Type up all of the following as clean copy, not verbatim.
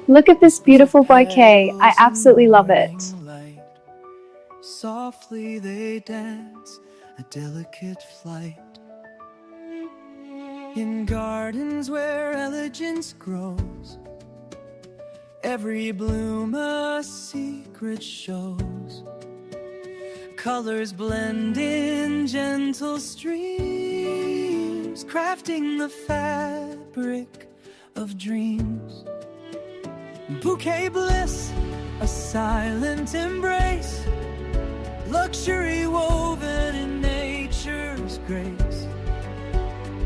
Look at this beautiful bouquet. I absolutely love it. Light. Softly they dance a delicate flight. In gardens where elegance grows, every bloom a secret shows. Colors blend in gentle streams, crafting the fabric of dreams. Bouquet bliss, a silent embrace, luxury woven in nature's grace.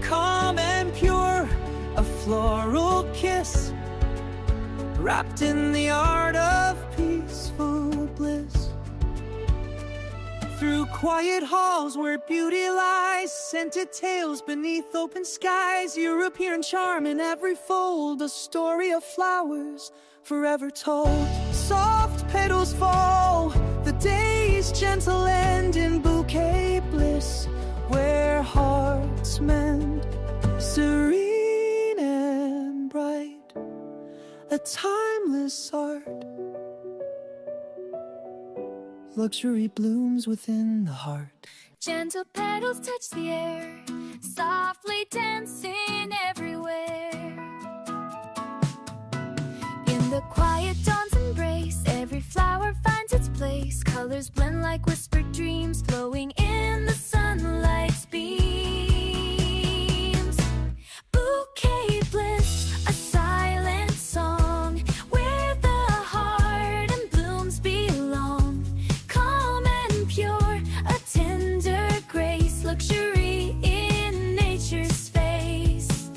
Calm and pure, a floral kiss, wrapped in the art of peaceful bliss. Through quiet halls where beauty lies, scented tales beneath open skies, European charm in every fold, a story of flowers forever told. Soft petals fall, the day's gentle end in bouquet bliss, where hearts mend, serene and bright, a timeless art. Luxury blooms within the heart. Gentle petals touch the air, softly dancing everywhere. In the quiet dawn's embrace, every flower finds its place. Colors blend like whispered dreams, flowing in the sunlight's beams. Bouquet bliss, a silent song, where the heart and blooms belong. Calm and pure, a tender grace, luxury in nature's face.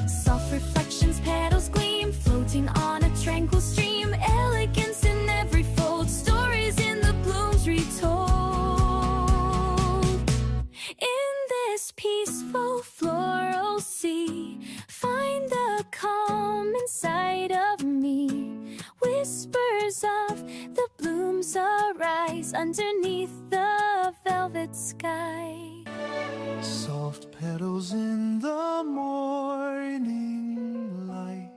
Soft reflections, petals gleam, floating on a tranquil stream. Elegance in every fold, stories in the blooms retold. In this peaceful floral sea, find the calm inside of me. Whispers of the blooms arise underneath the velvet sky. Soft petals in the morning light,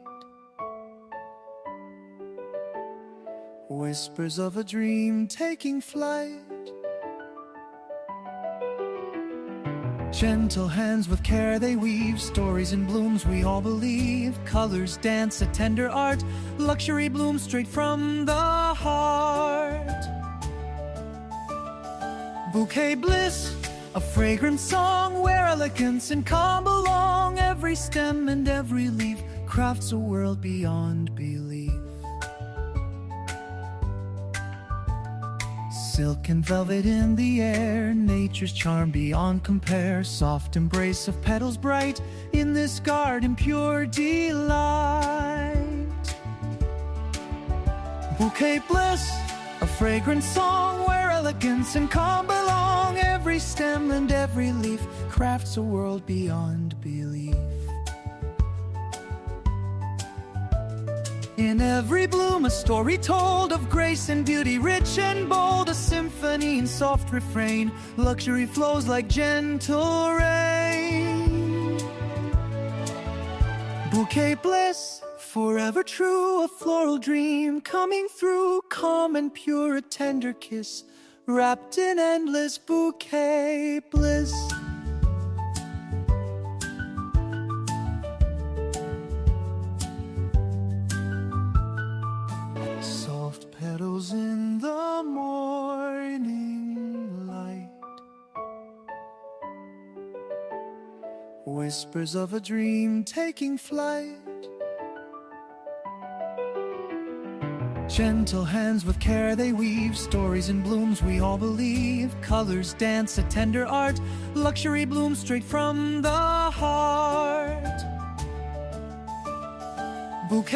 whispers of a dream taking flight. Gentle hands with care they weave, stories in blooms we all believe. Colors dance a tender art, luxury blooms straight from the heart. Bouquet bliss, a fragrant song where elegance and calm belong. Every stem and every leaf crafts a world beyond belief. Silk and velvet in the air, nature's charm beyond compare. Soft embrace of petals bright, in this garden pure delight. Bouquet bliss, a fragrant song where elegance and calm belong. Every stem and every leaf crafts a world beyond belief. In every bloom a story told of grace and beauty, rich and bold, a symphony in soft refrain. Luxury flows like gentle rain. Bouquet bliss, forever true, a floral dream coming through. Calm and pure, a tender kiss, wrapped in endless bouquet bliss. Soft petals in the morning light, whispers of a dream taking flight. Gentle hands with care they weave, stories in blooms we all believe. Colors dance a tender art, luxury blooms straight from the heart. Bouquet